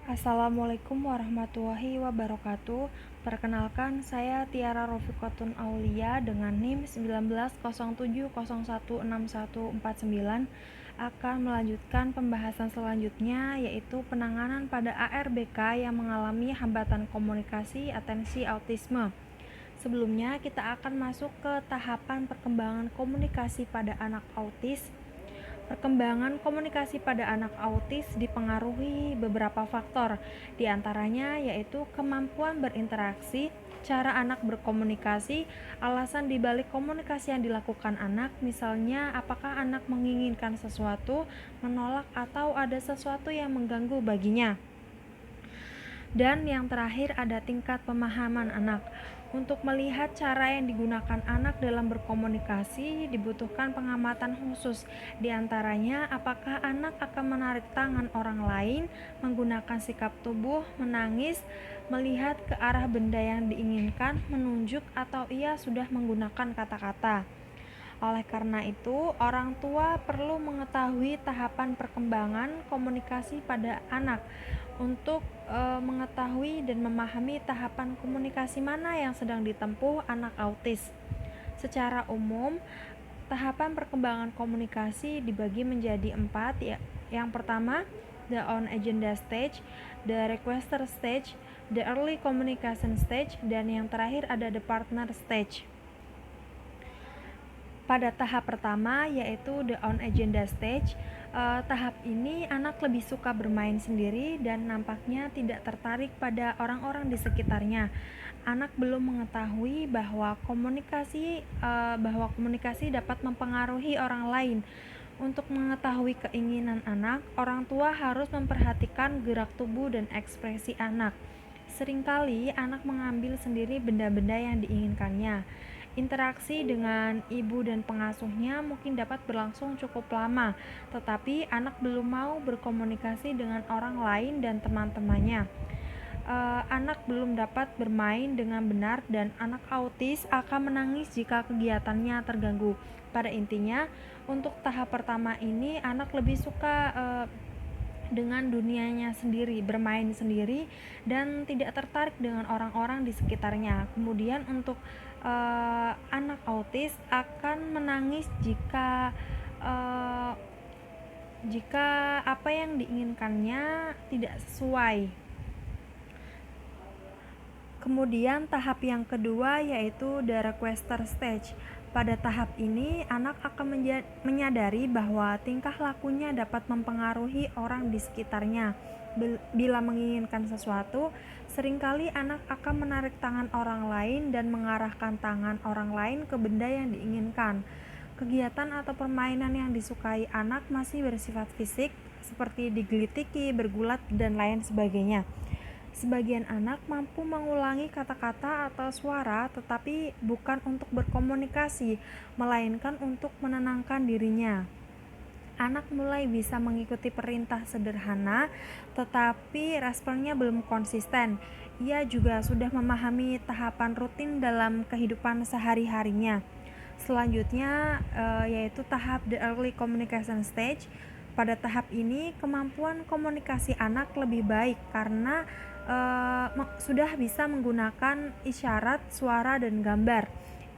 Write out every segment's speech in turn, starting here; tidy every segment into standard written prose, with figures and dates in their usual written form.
Assalamualaikum warahmatullahi wabarakatuh. Perkenalkan, saya Tiara Rofiqatun Aulia dengan NIM 1907016149 akan melanjutkan pembahasan selanjutnya, yaitu penanganan pada ARBK yang mengalami hambatan komunikasi atensi autisme. Sebelumnya, kita akan masuk ke tahapan perkembangan komunikasi pada anak autis. Perkembangan komunikasi pada anak autis dipengaruhi beberapa faktor, di antaranya yaitu kemampuan berinteraksi, cara anak berkomunikasi, alasan dibalik komunikasi yang dilakukan anak, misalnya apakah anak menginginkan sesuatu, menolak, atau ada sesuatu yang mengganggu baginya. Dan yang terakhir ada tingkat pemahaman anak. Untuk melihat cara yang digunakan anak dalam berkomunikasi dibutuhkan pengamatan khusus. Di antaranya apakah anak akan menarik tangan orang lain, menggunakan sikap tubuh, menangis, melihat ke arah benda yang diinginkan, menunjuk, atau ia sudah menggunakan kata-kata. Oleh karena itu, orang tua perlu mengetahui tahapan perkembangan komunikasi pada anak untuk mengetahui dan memahami tahapan komunikasi mana yang sedang ditempuh anak autis. Secara umum, tahapan perkembangan komunikasi dibagi menjadi 4 ya. Yang pertama, the on agenda stage, the requester stage, the early communication stage, dan yang terakhir ada the partner stage. Pada tahap pertama yaitu the on agenda stage, tahap ini anak lebih suka bermain sendiri dan nampaknya tidak tertarik pada orang-orang di sekitarnya. Anak belum mengetahui bahwa komunikasi dapat mempengaruhi orang lain. Untuk mengetahui keinginan anak, orang tua harus memperhatikan gerak tubuh dan ekspresi anak. Seringkali anak mengambil sendiri benda-benda yang diinginkannya. Interaksi dengan ibu dan pengasuhnya mungkin dapat berlangsung cukup lama, tetapi anak belum mau berkomunikasi dengan orang lain dan teman-temannya. Anak belum dapat bermain dengan benar dan anak autis akan menangis jika kegiatannya terganggu. Pada intinya, untuk tahap pertama ini anak lebih suka dengan dunianya sendiri, bermain sendiri dan tidak tertarik dengan orang-orang di sekitarnya. Kemudian untuk anak autis akan menangis uh, jika apa yang diinginkannya tidak sesuai. Kemudian tahap yang kedua yaitu the requester stage. Pada tahap ini, anak akan menyadari bahwa tingkah lakunya dapat mempengaruhi orang di sekitarnya. Bila menginginkan sesuatu, seringkali anak akan menarik tangan orang lain dan mengarahkan tangan orang lain ke benda yang diinginkan. Kegiatan atau permainan yang disukai anak masih bersifat fisik, seperti digelitiki, bergulat, dan lain sebagainya. Sebagian anak mampu mengulangi kata-kata atau suara, tetapi bukan untuk berkomunikasi, melainkan untuk menenangkan dirinya. Anak mulai bisa mengikuti perintah sederhana, tetapi responnya belum konsisten. Ia juga sudah memahami tahapan rutin dalam kehidupan sehari-harinya. Selanjutnya yaitu tahap the early communication stage. Pada tahap ini, kemampuan komunikasi anak lebih baik karena sudah bisa menggunakan isyarat, suara, dan gambar.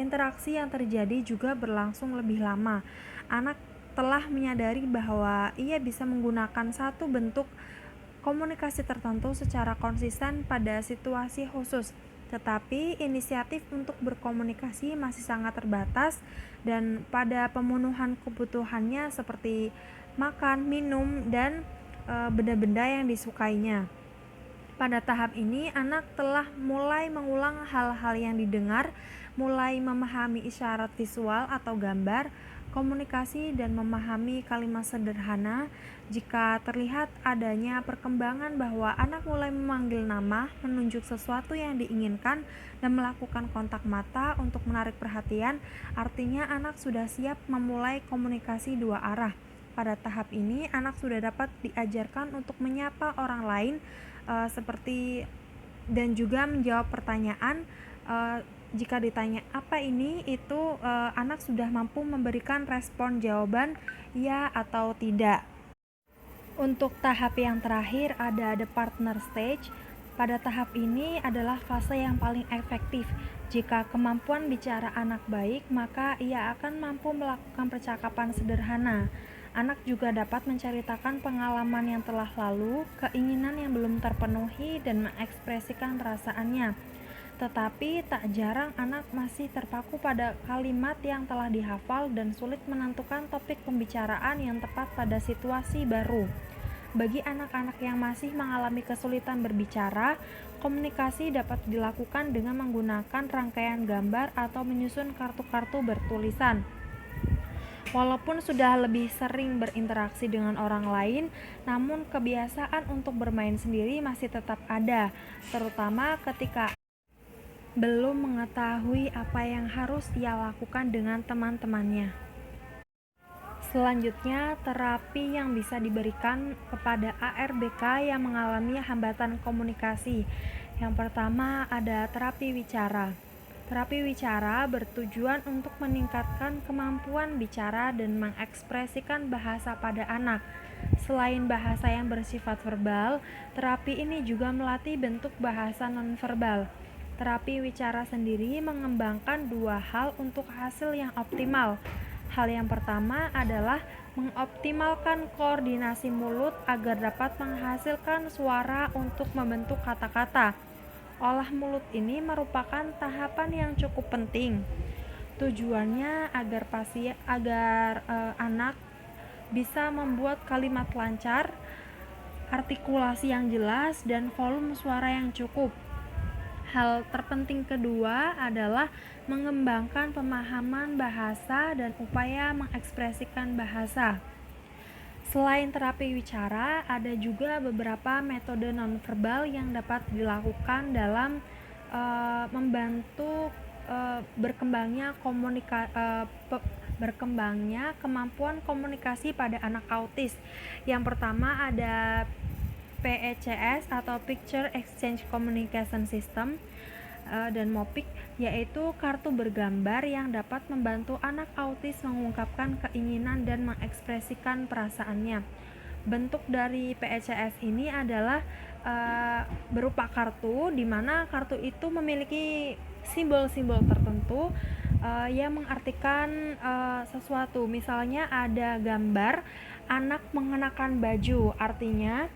Interaksi yang terjadi juga berlangsung lebih lama. Anak telah menyadari bahwa ia bisa menggunakan satu bentuk komunikasi tertentu secara konsisten pada situasi khusus, tetapi inisiatif untuk berkomunikasi masih sangat terbatas dan pada pemenuhan kebutuhannya seperti makan, minum, dan benda-benda yang disukainya. Pada tahap ini, anak telah mulai mengulang hal-hal yang didengar, mulai memahami isyarat visual atau gambar, komunikasi, dan memahami kalimat sederhana. Jika terlihat adanya perkembangan bahwa anak mulai memanggil nama, menunjuk sesuatu yang diinginkan, dan melakukan kontak mata untuk menarik perhatian, artinya anak sudah siap memulai komunikasi dua arah. Pada tahap ini, anak sudah dapat diajarkan untuk menyapa orang lain, seperti dan juga menjawab pertanyaan. Jika ditanya apa ini, itu anak sudah mampu memberikan respon jawaban ya atau tidak. Untuk tahap yang terakhir ada the partner stage. Pada tahap ini adalah fase yang paling efektif. Jika kemampuan bicara anak baik, maka ia akan mampu melakukan percakapan sederhana. Anak juga dapat menceritakan pengalaman yang telah lalu, keinginan yang belum terpenuhi, dan mengekspresikan perasaannya. Tetapi tak jarang anak masih terpaku pada kalimat yang telah dihafal dan sulit menentukan topik pembicaraan yang tepat pada situasi baru. Bagi anak-anak yang masih mengalami kesulitan berbicara, komunikasi dapat dilakukan dengan menggunakan rangkaian gambar atau menyusun kartu-kartu bertulisan. Walaupun sudah lebih sering berinteraksi dengan orang lain, namun kebiasaan untuk bermain sendiri masih tetap ada, terutama ketika belum mengetahui apa yang harus ia lakukan dengan teman-temannya. Selanjutnya, terapi yang bisa diberikan kepada ARBK yang mengalami hambatan komunikasi. Yang pertama ada terapi wicara. Terapi wicara bertujuan untuk meningkatkan kemampuan bicara dan mengekspresikan bahasa pada anak. Selain bahasa yang bersifat verbal, terapi ini juga melatih bentuk bahasa nonverbal. Terapi wicara sendiri mengembangkan dua hal untuk hasil yang optimal. Hal yang pertama adalah mengoptimalkan koordinasi mulut agar dapat menghasilkan suara untuk membentuk kata-kata. Olah mulut ini merupakan tahapan yang cukup penting. Tujuannya agar anak bisa membuat kalimat lancar, artikulasi yang jelas, dan volume suara yang cukup. Hal terpenting kedua adalah mengembangkan pemahaman bahasa dan upaya mengekspresikan bahasa. Selain terapi wicara, ada juga beberapa metode nonverbal yang dapat dilakukan dalam membantu berkembangnya kemampuan komunikasi pada anak autis. Yang pertama ada PECS atau Picture Exchange Communication System dan MOPIC, yaitu kartu bergambar yang dapat membantu anak autis mengungkapkan keinginan dan mengekspresikan perasaannya. Bentuk dari PECS ini adalah berupa kartu, di mana kartu itu memiliki simbol-simbol tertentu yang mengartikan sesuatu. Misalnya ada gambar anak mengenakan baju, artinya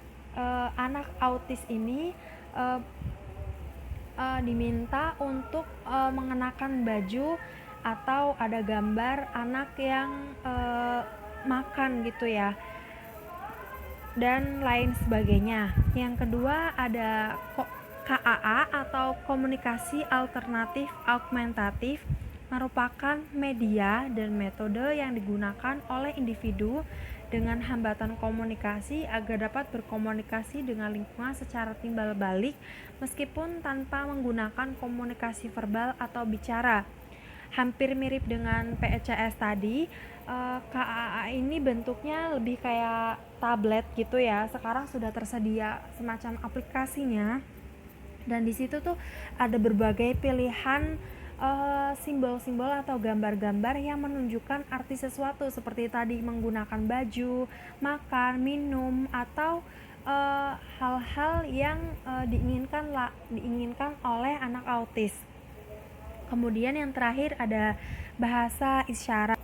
anak autis ini diminta untuk mengenakan baju, atau ada gambar anak yang makan gitu ya, dan lain sebagainya. Yang kedua ada KAA atau komunikasi alternatif augmentatif, merupakan media dan metode yang digunakan oleh individu dengan hambatan komunikasi agar dapat berkomunikasi dengan lingkungan secara timbal balik meskipun tanpa menggunakan komunikasi verbal atau bicara. Hampir mirip dengan PECS tadi, KAA ini bentuknya lebih kayak tablet gitu ya. Sekarang sudah tersedia semacam aplikasinya, dan di situ tuh ada berbagai pilihan simbol-simbol atau gambar-gambar yang menunjukkan arti sesuatu, seperti tadi menggunakan baju, makan, minum, atau hal-hal yang diinginkan oleh anak autis. Kemudian yang terakhir ada bahasa isyarat.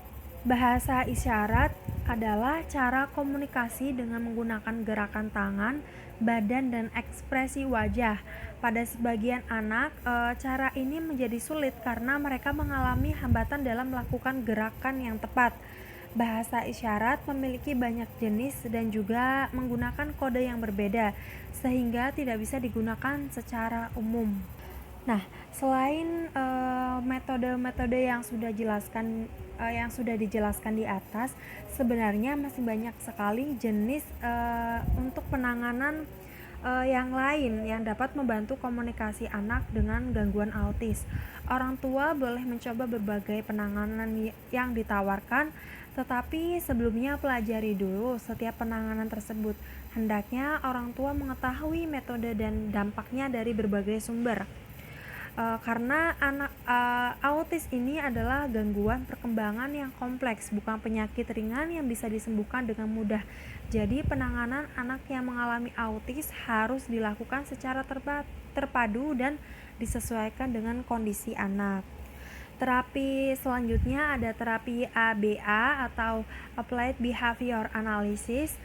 Bahasa isyarat adalah cara komunikasi dengan menggunakan gerakan tangan, badan, dan ekspresi wajah. Pada sebagian anak, cara ini menjadi sulit karena mereka mengalami hambatan dalam melakukan gerakan yang tepat. Bahasa isyarat memiliki banyak jenis dan juga menggunakan kode yang berbeda, sehingga tidak bisa digunakan secara umum. Nah, selain metode-metode yang sudah dijelaskan di atas, sebenarnya masih banyak sekali jenis untuk penanganan yang lain yang dapat membantu komunikasi anak dengan gangguan autis. Orang tua boleh mencoba berbagai penanganan yang ditawarkan, tetapi sebelumnya pelajari dulu setiap penanganan tersebut. Hendaknya orang tua mengetahui metode dan dampaknya dari berbagai sumber. Karena anak autis ini adalah gangguan perkembangan yang kompleks, bukan penyakit ringan yang bisa disembuhkan dengan mudah. Jadi penanganan anak yang mengalami autis harus dilakukan secara terpadu dan disesuaikan dengan kondisi anak. Terapi selanjutnya ada terapi ABA atau Applied Behavior Analysis.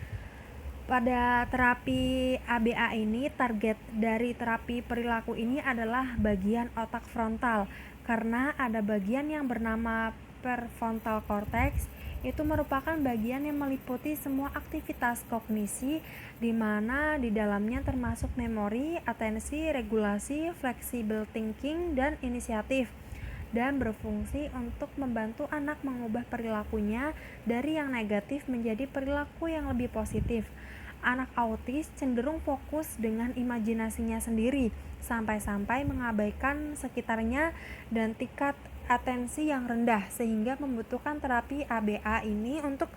Pada terapi ABA ini, target dari terapi perilaku ini adalah bagian otak frontal, karena ada bagian yang bernama prefrontal cortex. Itu merupakan bagian yang meliputi semua aktivitas kognisi, di mana di dalamnya termasuk memori, atensi, regulasi, flexible thinking, dan inisiatif, dan berfungsi untuk membantu anak mengubah perilakunya dari yang negatif menjadi perilaku yang lebih positif. Anak autis cenderung fokus dengan imajinasinya sendiri, sampai-sampai mengabaikan sekitarnya dan tingkat atensi yang rendah, sehingga membutuhkan terapi ABA ini untuk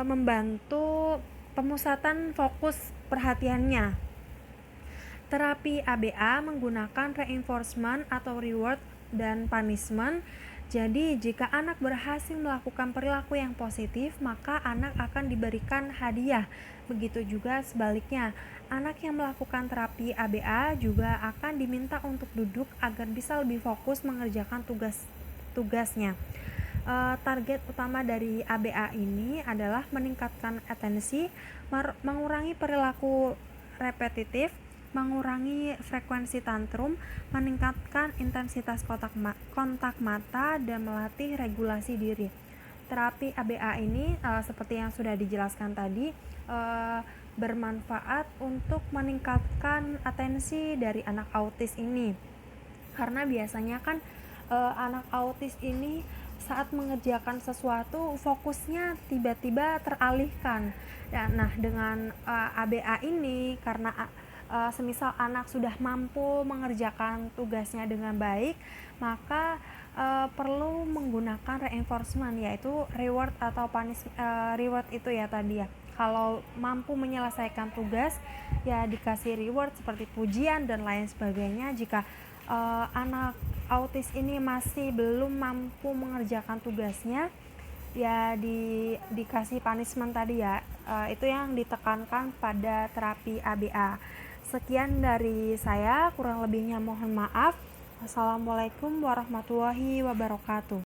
membantu pemusatan fokus perhatiannya. Terapi ABA menggunakan reinforcement atau reward dan punishment. Jadi, jika anak berhasil melakukan perilaku yang positif, maka anak akan diberikan hadiah. Begitu juga sebaliknya, anak yang melakukan terapi ABA juga akan diminta untuk duduk agar bisa lebih fokus mengerjakan tugasnya. Target utama dari ABA ini adalah meningkatkan atensi, mengurangi perilaku repetitif, mengurangi frekuensi tantrum, meningkatkan intensitas kontak mata, dan melatih regulasi diri. Terapi ABA ini seperti yang sudah dijelaskan tadi, bermanfaat untuk meningkatkan atensi dari anak autis ini. Karena biasanya kan anak autis ini saat mengerjakan sesuatu fokusnya tiba-tiba teralihkan. Nah, dengan ABA ini, karena semisal anak sudah mampu mengerjakan tugasnya dengan baik, maka perlu menggunakan reinforcement, yaitu reward atau reward itu ya tadi ya. Kalau mampu menyelesaikan tugas, ya dikasih reward seperti pujian dan lain sebagainya. Jika anak autis ini masih belum mampu mengerjakan tugasnya, ya dikasih punishment tadi ya. Itu yang ditekankan pada terapi ABA. Sekian dari saya, kurang lebihnya mohon maaf. Assalamualaikum warahmatullahi wabarakatuh.